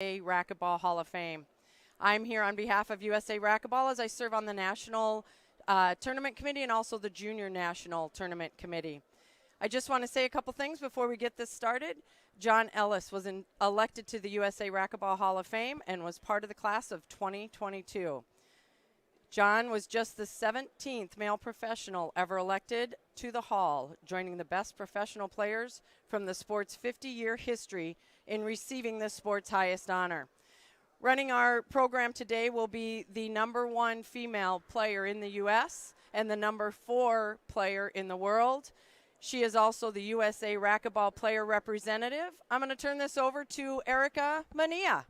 Racquetball Hall of Fame. I'm here on behalf of USA Racquetball as I serve on the National Tournament Committee and also the Junior National Tournament Committee. I just want to say a couple things before we get this started. John Ellis was elected to the USA Racquetball Hall of Fame and was part of the class of 2022. John was just the 17th male professional ever elected to the Hall, joining the best professional players from the sport's 50-year history in receiving the sport's highest honor. Running our program today will be the #1 female player in the U.S. and the #4 player in the world. She is also the USA Racquetball Player Representative. I'm going to turn this over to Erica Mania.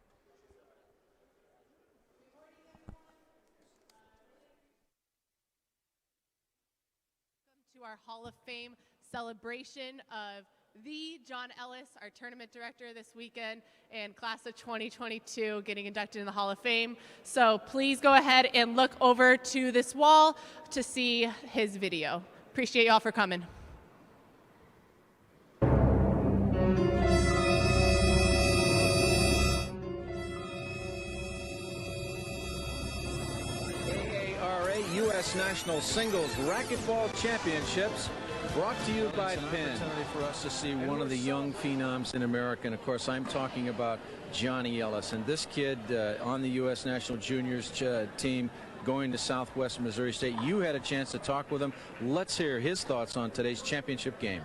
To our Hall of Fame celebration of the John Ellis, our tournament director this weekend, and class of 2022 getting inducted in the Hall of Fame. So please go ahead and look over to this wall to see his video. Appreciate y'all for coming. U.S. National Singles Racquetball Championships, brought to you by Penn. It's an opportunity for us to see one of the young phenoms in America, and of course I'm talking about Johnny Ellis. And this kid on the U.S. National Juniors team going to Southwest Missouri State. You had a chance to talk with him. Let's hear his thoughts on today's championship game.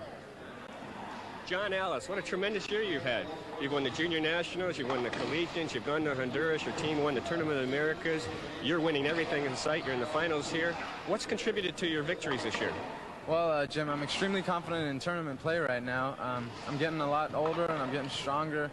John Ellis, what a tremendous year you've had. You've won the Junior Nationals, you've won the Collegiates, you've gone to Honduras, your team won the Tournament of the Americas. You're winning everything in sight. You're in the finals here. What's contributed to your victories this year? Well, Jim, I'm extremely confident in tournament play right now. I'm getting a lot older and I'm getting stronger,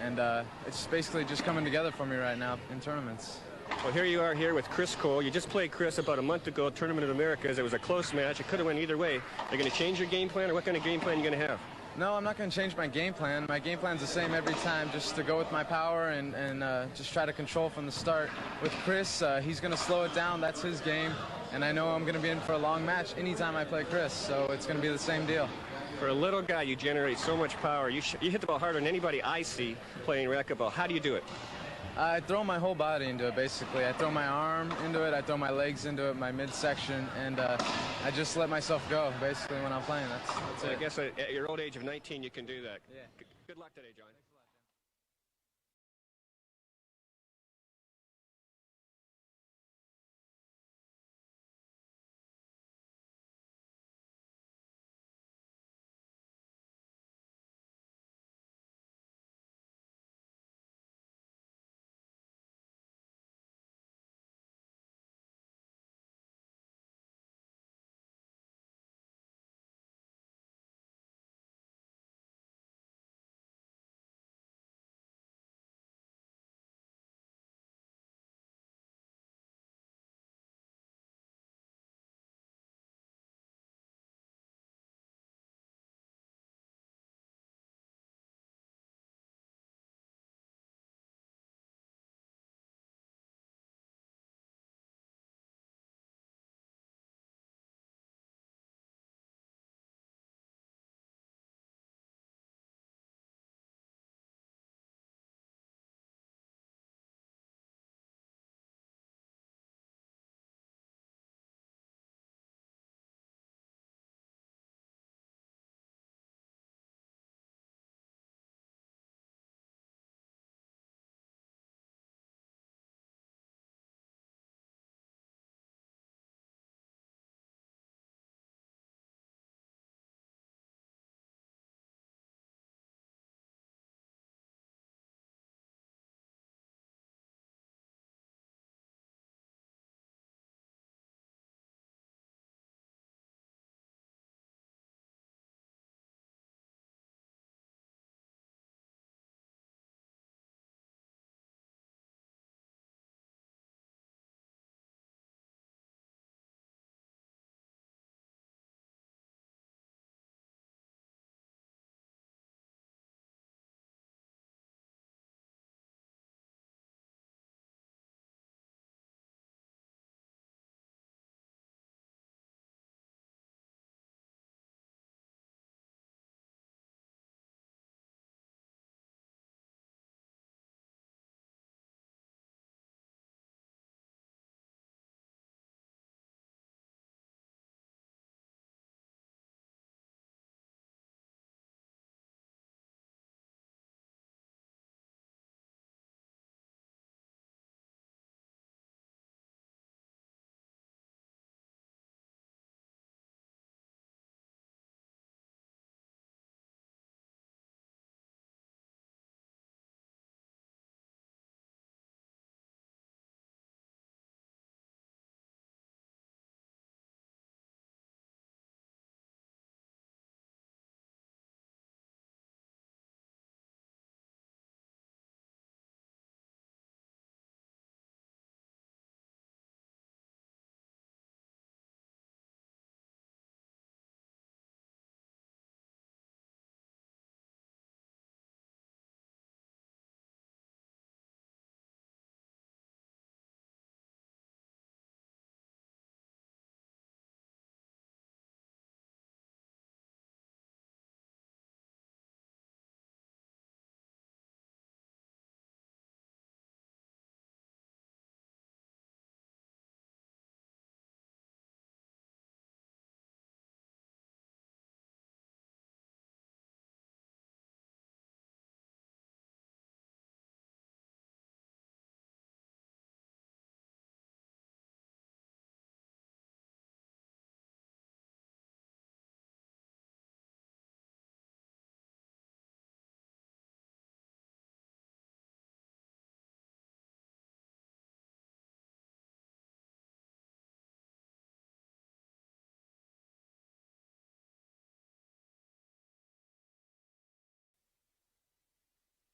and it's basically just coming together for me right now in tournaments. Well, here you are here with Chris Cole. You just played Chris about a month ago, Tournament of the Americas. It was a close match. It could have went either way. Are you going to change your game plan, or what kind of game plan are you going to have? No, I'm not going to change my game plan. My game plan's the same every time, just to go with my power and just try to control from the start. With Chris, he's going to slow it down. That's his game, and I know I'm going to be in for a long match anytime I play Chris, so it's going to be the same deal. For a little guy, you generate so much power. You hit the ball harder than anybody I see playing racquetball. How do you do it? I throw my whole body into it, basically. I throw my arm into it, I throw my legs into it, my midsection, and I just let myself go, basically, when I'm playing. That's it. I guess at your old age of 19, you can do that. Yeah. Good luck today, John.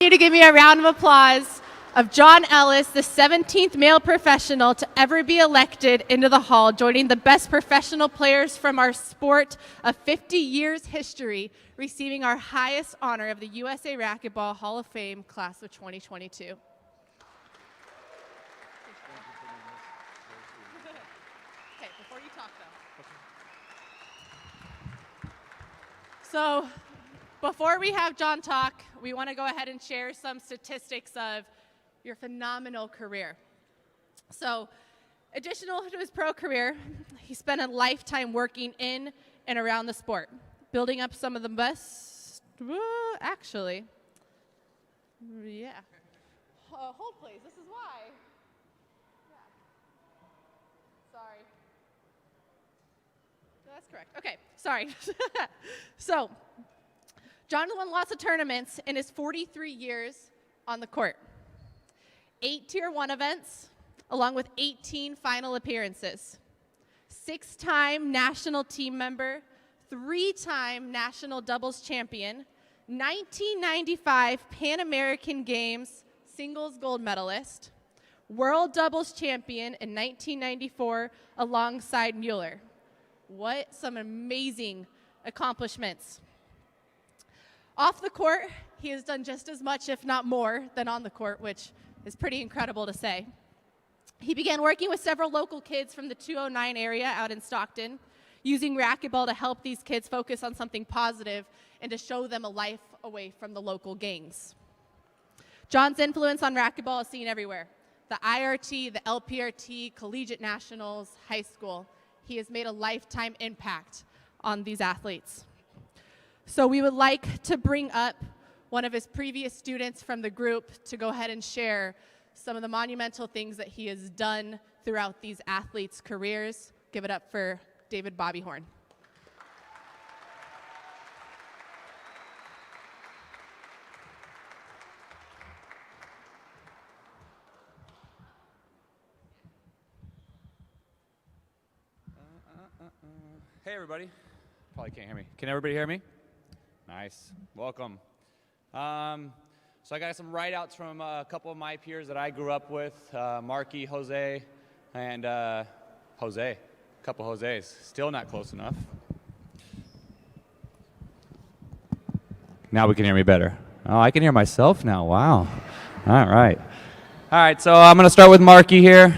you to give me a round of applause of John Ellis, the 17th male professional to ever be elected into the Hall, joining the best professional players from our sport of 50 years history, receiving our highest honor of the USA Racquetball Hall of Fame class of 2022. Okay, before you talk though. So, before we have John talk, we want to go ahead and share some statistics of your phenomenal career. So, additional to his pro career, he spent a lifetime working in and around the sport, building up some of the best, actually, yeah. Hold please, this is why. Yeah. Sorry. No, that's correct. Okay, sorry. So, John won lots of tournaments in his 43 years on the court. 8 Tier 1 events, along with 18 final appearances. 6-time national team member, 3-time national doubles champion, 1995 Pan American Games singles gold medalist, world doubles champion in 1994 alongside Mueller. What some amazing accomplishments. Off the court, he has done just as much, if not more, than on the court, which is pretty incredible to say. He began working with several local kids from the 209 area out in Stockton, using racquetball to help these kids focus on something positive and to show them a life away from the local gangs. John's influence on racquetball is seen everywhere. The IRT, the LPRT, collegiate nationals, high school. He has made a lifetime impact on these athletes. So we would like to bring up one of his previous students from the group to go ahead and share some of the monumental things that he has done throughout these athletes' careers. Give it up for David Bobby Horn. Hey everybody. Probably can't hear me. Can everybody hear me? Nice. Welcome. So I got some write-outs from a couple of my peers that I grew up with, Marky, Jose, and Jose. A couple Jose's. Still not close enough. Now we can hear me better. Oh, I can hear myself now. Wow. All right. All right, so I'm going to start with Marky here.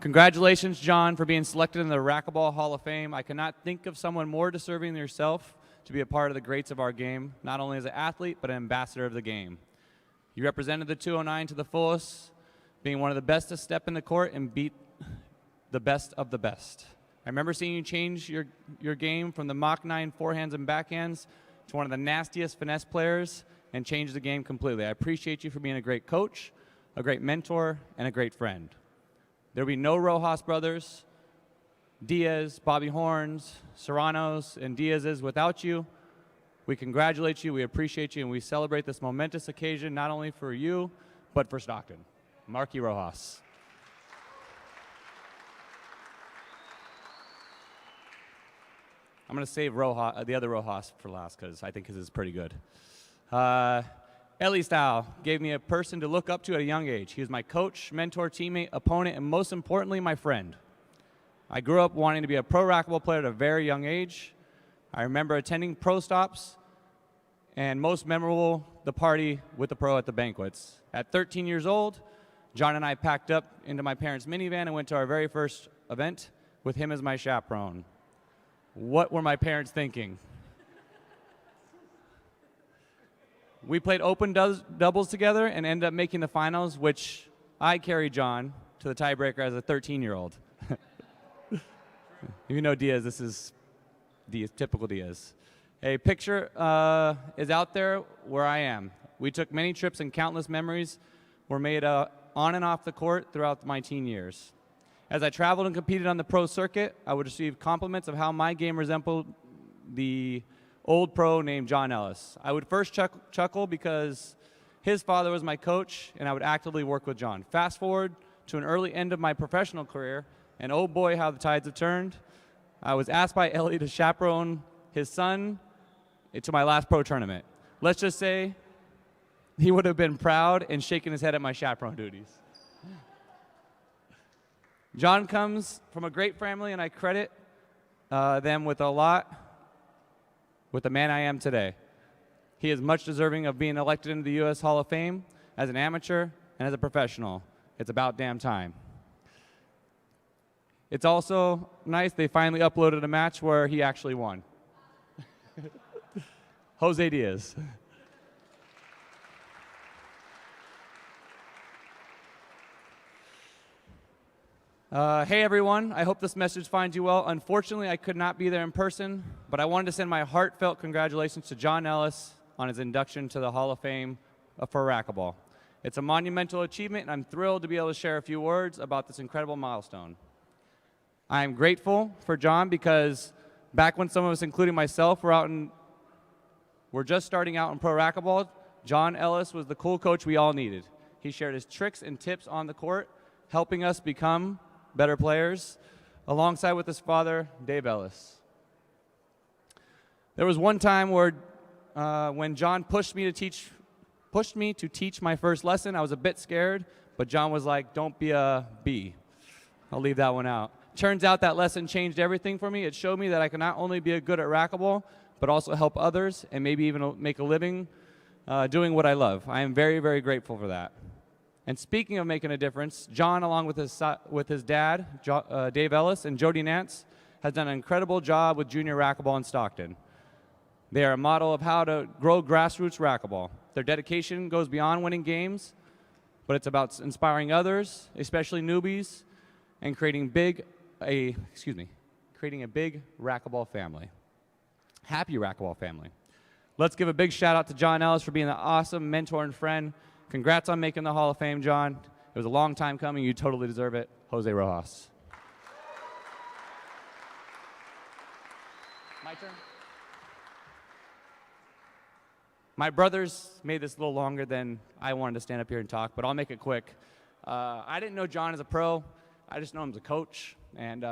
Congratulations, John, for being selected in the Racquetball Hall of Fame. I cannot think of someone more deserving than yourself to be a part of the greats of our game, not only as an athlete, but an ambassador of the game. You represented the 209 to the fullest, being one of the best to step in the court and beat the best of the best. I remember seeing you change your game from the Mach 9 forehands and backhands to one of the nastiest finesse players and change the game completely. I appreciate you for being a great coach, a great mentor, and a great friend. There will be no Rojas brothers, Diaz, Bobby Horns, Serranos, and Diaz's without you. We congratulate you, we appreciate you, and we celebrate this momentous occasion not only for you, but for Stockton. Marky Rojas. I'm going to save the other Rojas for last because I think his is pretty good. Ellis'S gave me a person to look up to at a young age. He was my coach, mentor, teammate, opponent, and most importantly, my friend. I grew up wanting to be a pro racquetball player at a very young age. I remember attending pro stops, and most memorable, the party with the pro at the banquets. At 13 years old, John and I packed up into my parents' minivan and went to our very first event with him as my chaperone. What were my parents thinking? We played open doubles together and ended up making the finals, which I carried John to the tiebreaker as a 13-year-old. If you know Diaz, this is Diaz, typical Diaz. A picture is out there where I am. We took many trips and countless memories were made on and off the court throughout my teen years. As I traveled and competed on the pro circuit, I would receive compliments of how my game resembled the old pro named John Ellis. I would first chuckle because his father was my coach, and I would actively work with John. Fast forward to an early end of my professional career, and oh boy, how the tides have turned. I was asked by Ellie to chaperone his son to my last pro tournament. Let's just say he would have been proud and shaking his head at my chaperone duties. John comes from a great family, and I credit them with a lot with the man I am today. He is much deserving of being elected into the U.S. Hall of Fame as an amateur and as a professional. It's about damn time. It's also nice they finally uploaded a match where he actually won. Jose Diaz. Hey everyone, I hope this message finds you well. Unfortunately, I could not be there in person, but I wanted to send my heartfelt congratulations to John Ellis on his induction to the Hall of Fame for racquetball. It's a monumental achievement, and I'm thrilled to be able to share a few words about this incredible milestone. I am grateful for John because back when some of us, including myself, were just starting out in pro racquetball, John Ellis was the cool coach we all needed. He shared his tricks and tips on the court, helping us become better players, alongside with his father, Dave Ellis. There was one time where when John pushed me to teach my first lesson. I was a bit scared, but John was like, "Don't be a bee." I'll leave that one out. Turns out that lesson changed everything for me. It showed me that I can not only be good at racquetball, but also help others and maybe even make a living doing what I love. I am very, very grateful for that. And speaking of making a difference, John, along with his dad, Dave Ellis, and Jody Nance, has done an incredible job with junior racquetball in Stockton. They are a model of how to grow grassroots racquetball. Their dedication goes beyond winning games, but it's about inspiring others, especially newbies, and creating a big racquetball family. Happy racquetball family. Let's give a big shout out to John Ellis for being an awesome mentor and friend. Congrats on making the Hall of Fame, John. It was a long time coming. You totally deserve it. Jose Rojas. My turn. My brothers made this a little longer than I wanted to stand up here and talk, but I'll make it quick. I didn't know John as a pro. I just know him as a coach and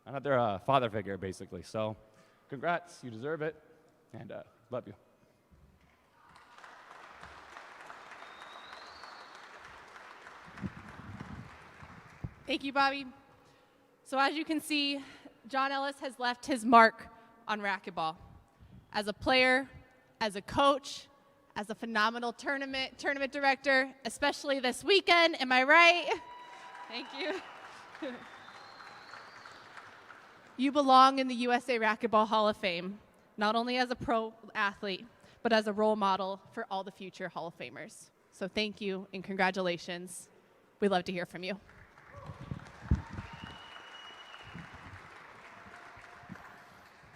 another father figure, basically. So congrats. You deserve it. And love you. Thank you, Bobby. So as you can see, John Ellis has left his mark on racquetball. As a player, as a coach, as a phenomenal tournament director, especially this weekend, am I right? Thank you. You belong in the USA Racquetball Hall of Fame, not only as a pro athlete, but as a role model for all the future Hall of Famers. So thank you and congratulations. We'd love to hear from you.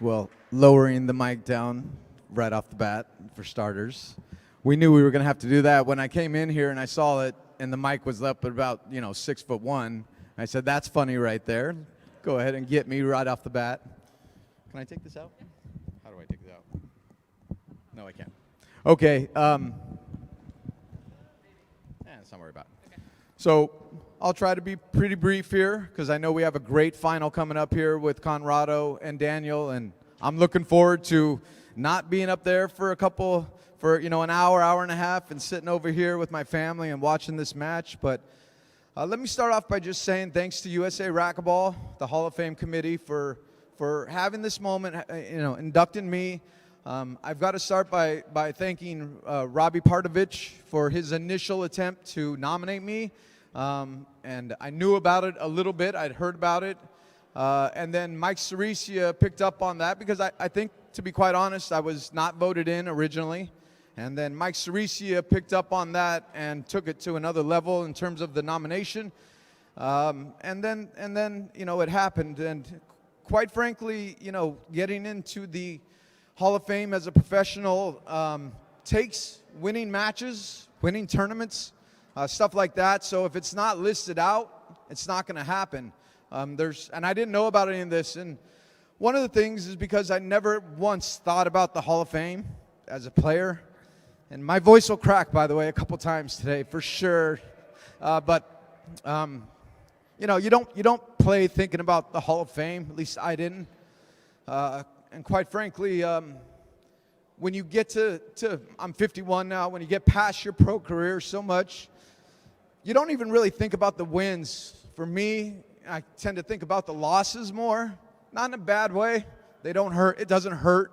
Well, lowering the mic down right off the bat, for starters. We knew we were going to have to do that. When I came in here and I saw it, and the mic was up at about, 6'1", I said, "That's funny right there. Go ahead and get me right off the bat." Can I take this out? How do I take this out? No, I can't. Okay. Let's not worry about it. Okay. So I'll try to be pretty brief here because I know we have a great final coming up here with Conrado and Daniel, and I'm looking forward to not being up there for an hour and a half and sitting over here with my family and watching this match. But let me start off by just saying thanks to USA Racquetball, the Hall of Fame committee, for having this moment, inducting me. I've got to start by thanking Robbie Partovich for his initial attempt to nominate me. And I knew about it a little bit. I'd heard about it. And then Mike Ceresia picked up on that because I think, to be quite honest, I was not voted in originally. And then Mike Ceresia picked up on that and took it to another level in terms of the nomination. And then it happened. And quite frankly, getting into the Hall of Fame as a professional takes winning matches, winning tournaments, stuff like that. So if it's not listed out, it's not going to happen. And I didn't know about any of this. And one of the things is because I never once thought about the Hall of Fame as a player. And my voice will crack, by the way, a couple times today for sure. But you don't play thinking about the Hall of Fame. At least I didn't. And quite frankly, when you get to I'm 51 now, when you get past your pro career so much, you don't even really think about the wins. For me, I tend to think about the losses more, not in a bad way. They don't hurt. It doesn't hurt.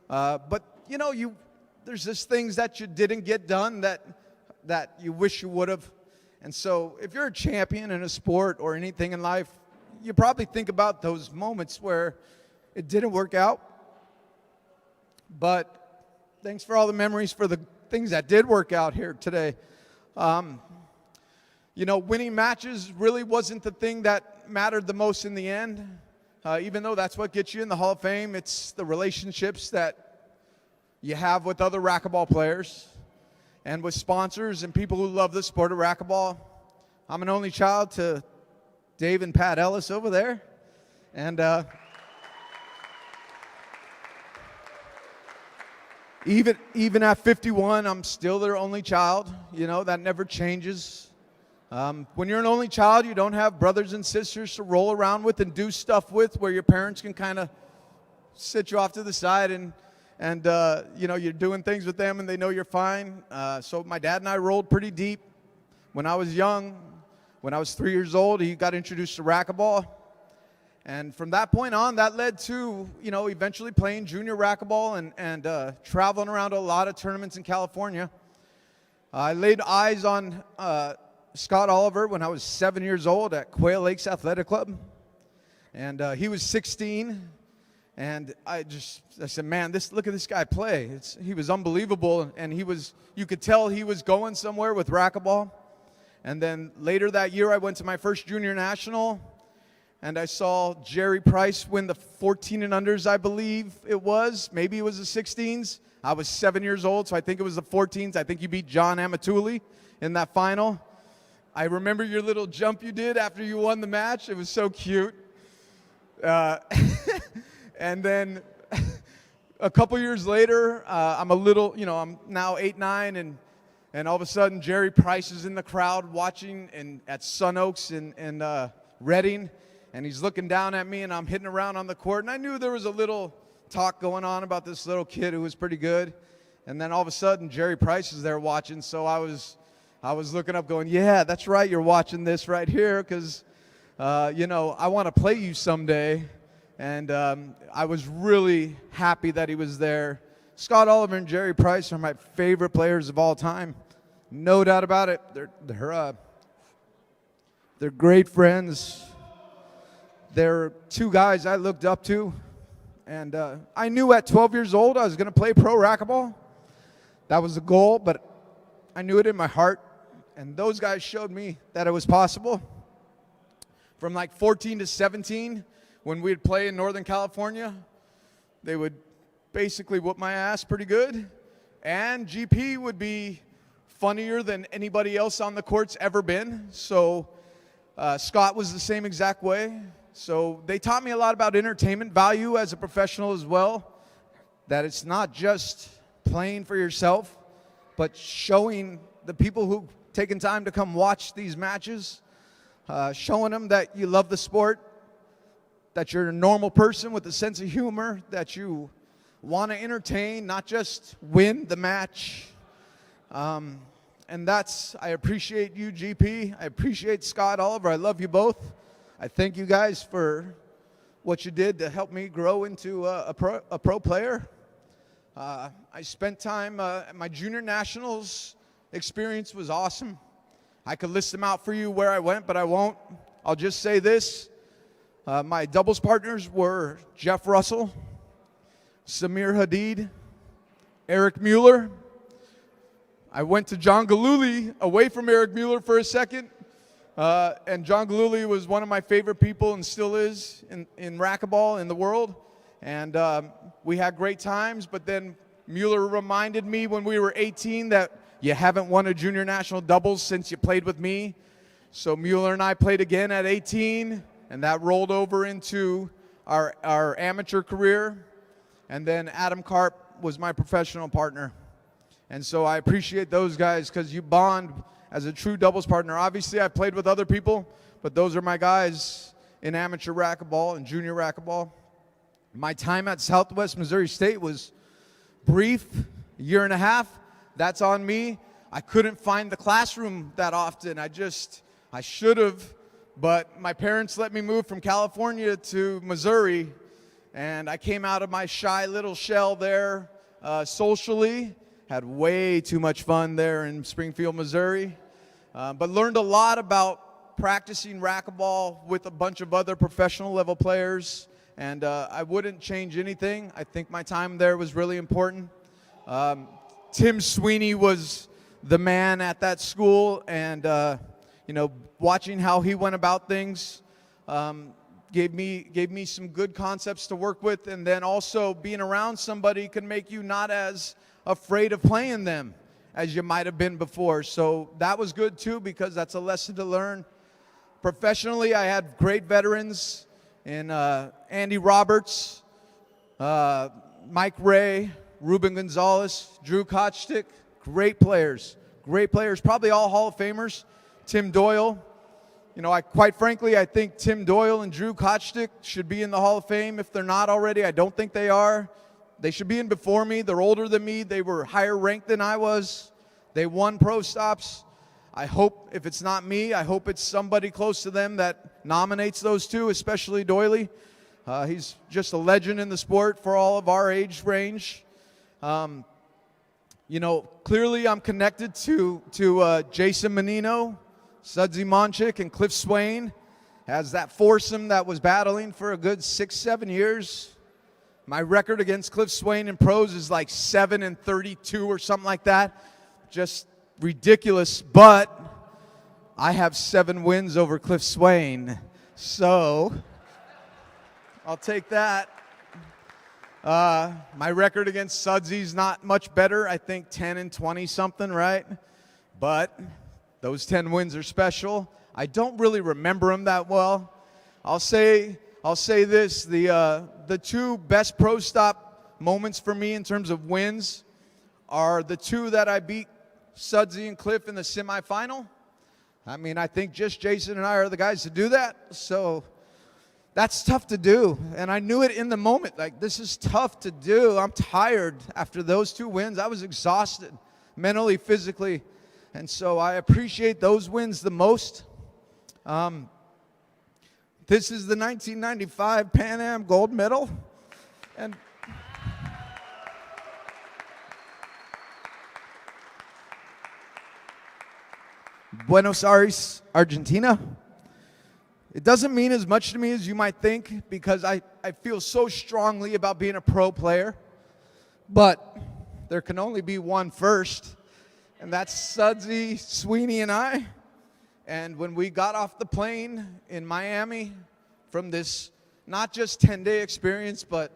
But, you know, there's just things that you didn't get done that you wish you would have. And so if you're a champion in a sport or anything in life, you probably think about those moments where it didn't work out. But thanks for all the memories for the things that did work out here today. You know, winning matches really wasn't the thing that mattered the most in the end. Even though that's what gets you in the Hall of Fame, it's the relationships that you have with other racquetball players and with sponsors and people who love the sport of racquetball. I'm an only child to Dave and Pat Ellis over there. And even at 51, I'm still their only child. You know, that never changes. When you're an only child, you don't have brothers and sisters to roll around with and do stuff with where your parents can kind of sit you off to the side and you know, you're doing things with them and they know you're fine. So my dad and I rolled pretty deep when I was young. When I was 3 years old, he got introduced to racquetball. And from that point on, that led to, you know, eventually playing junior racquetball and traveling around to a lot of tournaments in California. I laid eyes on Scott Oliver when I was 7 years old at Quail Lakes Athletic Club. And he was 16. And I said, man, look at this guy play. He was unbelievable. And you could tell he was going somewhere with racquetball. And then later that year, I went to my first junior national. And I saw Jerry Price win the 14 and unders, I believe it was. Maybe it was the 16s. I was 7 years old, so I think it was the 14s. I think you beat John Amatuli in that final. I remember your little jump you did after you won the match. It was so cute. And then a couple years later, I'm now 8, 9, and all of a sudden Jerry Price is in the crowd watching at Sun Oaks in Reading, and he's looking down at me, and I'm hitting around on the court, and I knew there was a little talk going on about this little kid who was pretty good, and then all of a sudden Jerry Price is there watching, so I was looking up going, yeah, that's right, you're watching this right here because, you know, I want to play you someday. And I was really happy that he was there. Scott Oliver and Jerry Price are my favorite players of all time. No doubt about it. They're great friends. They're two guys I looked up to. And I knew at 12 years old I was going to play pro racquetball. That was the goal, but I knew it in my heart. And those guys showed me that it was possible. From like 14 to 17, when we'd play in Northern California, they would basically whoop my ass pretty good. And GP would be funnier than anybody else on the court's ever been. So Scott was the same exact way. So they taught me a lot about entertainment value as a professional as well. That it's not just playing for yourself, but showing the people who've taken time to come watch these matches, showing them that you love the sport, that you're a normal person with a sense of humor, that you want to entertain, not just win the match. And I appreciate you, GP. I appreciate Scott Oliver. I love you both. I thank you guys for what you did to help me grow into a pro player. I spent time, my junior nationals experience was awesome. I could list them out for you where I went, but I won't. I'll just say this. My doubles partners were Jeff Russell, Samir Hadid, Eric Mueller. I went to John Gillooly away from Eric Mueller for a second. And John Gillooly was one of my favorite people and still is in racquetball in the world. And we had great times, but then Mueller reminded me when we were 18 that you haven't won a junior national doubles since you played with me. So Mueller and I played again at 18. And that rolled over into our amateur career. And then Adam Karp was my professional partner. And so I appreciate those guys because you bond as a true doubles partner. Obviously, I played with other people, but those are my guys in amateur racquetball and junior racquetball. My time at Southwest Missouri State was brief, year and a half. That's on me. I couldn't find the classroom that often. I should have, but my parents let me move from California to Missouri, and I came out of my shy little shell there socially. Had way too much fun there in Springfield, Missouri, but learned a lot about practicing racquetball with a bunch of other professional level players, and I wouldn't change anything. I think my time there was really important. Tim Sweeney was the man at that school, and watching how he went about things gave me some good concepts to work with, and then also being around somebody can make you not as afraid of playing them as you might have been before. So that was good too, because that's a lesson to learn. Professionally, I had great veterans in Andy Roberts, Mike Ray, Ruben Gonzalez, Drew Kochstick. Great players, probably all Hall of Famers. Tim Doyle. Quite frankly, I think Tim Doyle and Drew Kochstick should be in the Hall of Fame. If they're not already, I don't think they are. They should be in before me. They're older than me. They were higher ranked than I was. They won pro stops. I hope, if it's not me, I hope it's somebody close to them that nominates those two, especially Doyle. He's just a legend in the sport for all of our age range. Clearly I'm connected to Jason Menino, Sudsy Monchik, and Cliff Swain as that foursome that was battling for a good 6-7 years. My record against Cliff Swain in pros is like 7-32 or something like that. Just ridiculous, but I have 7 wins over Cliff Swain, so I'll take that. My record against Sudsy's not much better. I think 10-20 something, right? But those 10 wins are special. I don't really remember them that well. I'll say this: the 2 best pro stop moments for me in terms of wins are the 2 that I beat Sudsy and Cliff in the semifinal. I think just Jason and I are the guys to do that. So that's tough to do, and I knew it in the moment. Like, this is tough to do. I'm tired after those 2 wins. I was exhausted, mentally, physically, and so I appreciate those wins the most. This is the 1995 Pan Am gold medal, and Buenos Aires, Argentina. It doesn't mean as much to me as you might think, because I feel so strongly about being a pro player. But there can only be one first, and that's Sudsy, Sweeney, and I. And when we got off the plane in Miami from this not just 10-day experience, but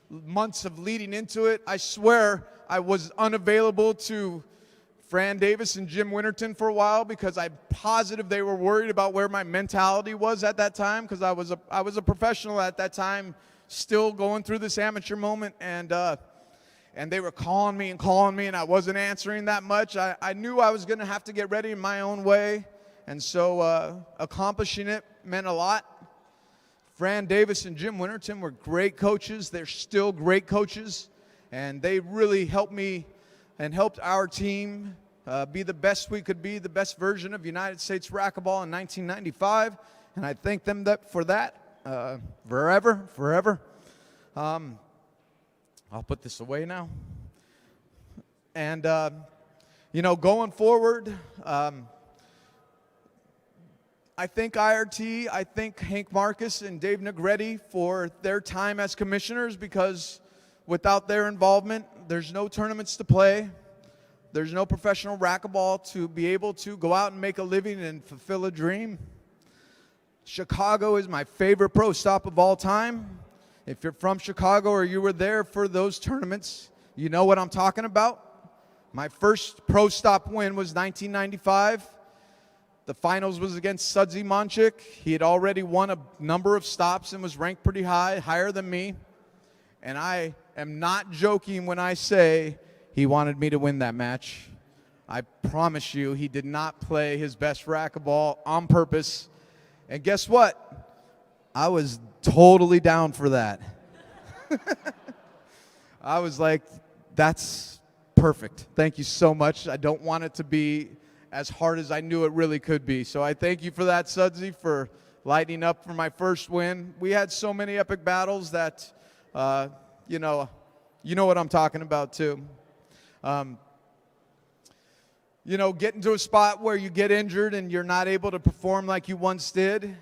months of leading into it, I swear I was unavailable to Fran Davis and Jim Winterton for a while, because I'm positive they were worried about where my mentality was at that time, because I was a professional at that time, still going through this amateur moment, and they were calling me, and I wasn't answering that much. I knew I was going to have to get ready in my own way, and so accomplishing it meant a lot. Fran Davis and Jim Winterton were great coaches. They're still great coaches, and they really helped me and helped our team be the best we could be, the best version of United States racquetball in 1995, and I thank them for that forever. I'll put this away now. And, going forward, I thank IRT, I thank Hank Marcus and Dave Negretti for their time as commissioners, because without their involvement, there's no tournaments to play. There's no professional racquetball to be able to go out and make a living and fulfill a dream. Chicago is my favorite pro stop of all time. If you're from Chicago or you were there for those tournaments, you know what I'm talking about. My first pro stop win was 1995. The finals was against Sudsy Monchik. He had already won a number of stops and was ranked pretty high, higher than me. And I am not joking when I say he wanted me to win that match. I promise you, he did not play his best racquetball on purpose. And guess what? I was totally down for that. I was like, that's perfect. Thank you so much. I don't want it to be as hard as I knew it really could be. So I thank you for that, Sudsy, for lighting up for my first win. We had so many epic battles that, you know what I'm talking about too. You know, getting to a spot where you get injured and you're not able to perform like you once did.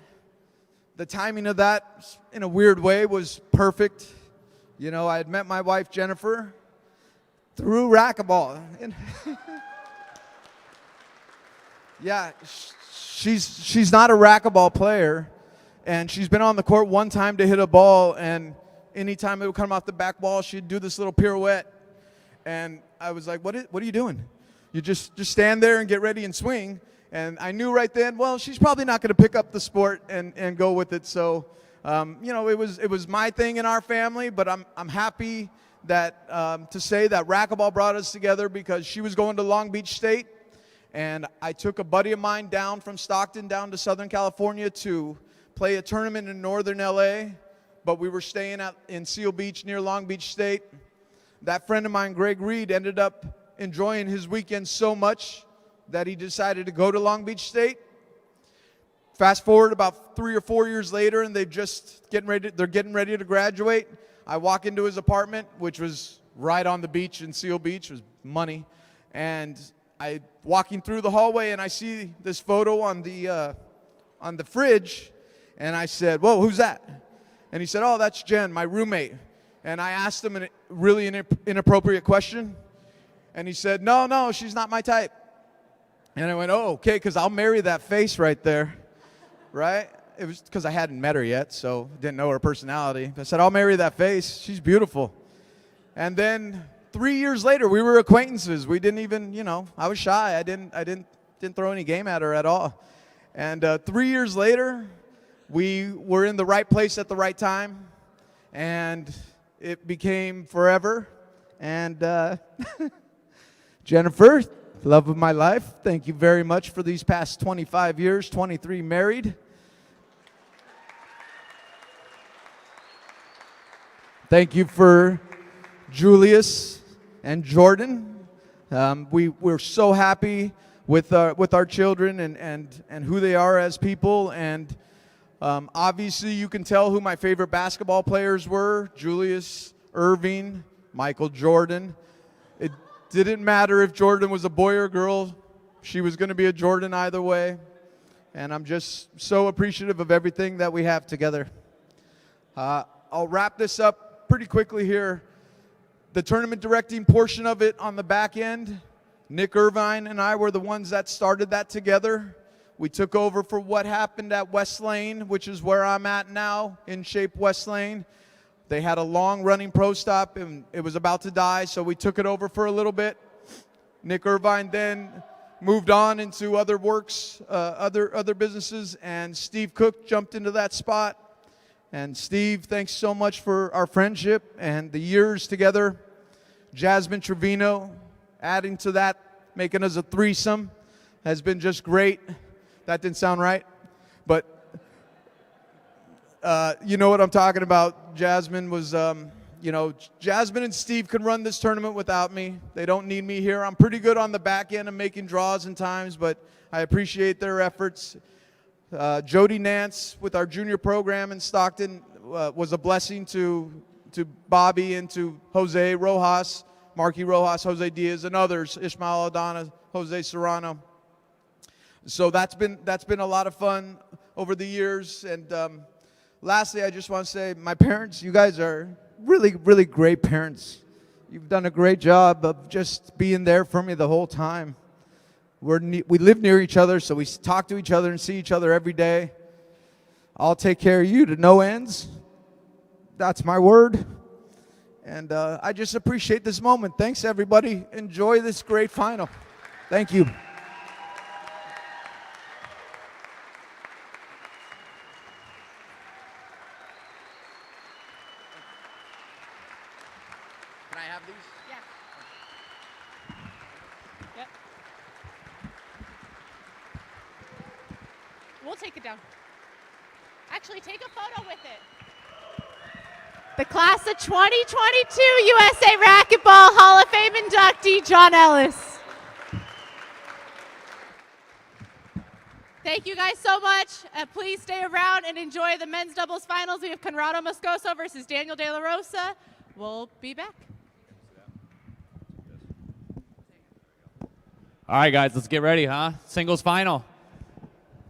The timing of that, in a weird way, was perfect. You know, I had met my wife, Jennifer, through racquetball. Yeah, she's not a racquetball player, and she's been on the court one time to hit a ball, and anytime it would come off the back wall, she'd do this little pirouette. And I was like, what are you doing? You just stand there and get ready and swing. And I knew right then, well, she's probably not going to pick up the sport and go with it. So, you know, it was my thing in our family, but I'm happy that to say that racquetball brought us together, because she was going to Long Beach State, and I took a buddy of mine down from Stockton down to Southern California to play a tournament in Northern LA, but we were staying in Seal Beach near Long Beach State. That friend of mine, Greg Reed, ended up enjoying his weekend so much that he decided to go to Long Beach State. Fast forward about 3 or 4 years later, and they're getting ready to graduate. I walk into his apartment, which was right on the beach in Seal Beach. It was money. And I walking through the hallway, and I see this photo on the fridge, and I said, "Whoa, who's that?" And he said, "Oh, that's Jen, my roommate." And I asked him a really inappropriate question, and he said, No, she's not my type." And I went, "Oh, okay, because I'll marry that face right there," right? It was because I hadn't met her yet, so didn't know her personality. I said, "I'll marry that face. She's beautiful." And then 3 years later, we were acquaintances. We didn't even, you know, I was shy. I didn't throw any game at her at all. And 3 years later, we were in the right place at the right time, and it became forever. And Jennifer, love of my life, thank you very much for these past 25 years, 23 married. Thank you for Julius and Jordan. We're so happy with our children and who they are as people. And obviously you can tell who my favorite basketball players were: Julius, Irving, Michael Jordan. It didn't matter if Jordan was a boy or girl. She was going to be a Jordan either way. And I'm just so appreciative of everything that we have together. I'll wrap this up pretty quickly here. The tournament directing portion of it on the back end, Nick Irvine and I were the ones that started that together. We took over for what happened at West Lane, which is where I'm at now, in Shape West Lane. They had a long running pro stop and it was about to die, so we took it over for a little bit. Nick Irvine then moved on into other works, other businesses, and Steve Cook jumped into that spot. And Steve, thanks so much for our friendship and the years together. Jasmine Trevino, adding to that, making us a threesome, has been just great. That didn't sound right, but you know what I'm talking about. Jasmine was, you know, Jasmine and Steve can run this tournament without me. They don't need me here. I'm pretty good on the back end of making draws and times, but I appreciate their efforts. Jody Nance with our junior program in Stockton was a blessing to Bobby and to Jose Rojas, Marky Rojas, Jose Diaz, and others, Ishmael Aldana, Jose Serrano. So that's been a lot of fun over the years. And lastly, I just want to say, my parents, you guys are really, really great parents. You've done a great job of just being there for me the whole time. We live near each other, so we talk to each other and see each other every day. I'll take care of you to no ends. That's my word. And I just appreciate this moment. Thanks, everybody. Enjoy this great final. Thank you. Can I have these? Yeah. Yep. We'll take it down. Actually, take a photo with it. the class of 2022 USA Racquetball Hall of Fame inductee, John Ellis. Thank you guys so much. Please stay around and enjoy the men's doubles finals. We have Conrado Moscoso versus Daniel De La Rosa. We'll be back. All right, guys, let's get ready, huh? Singles final.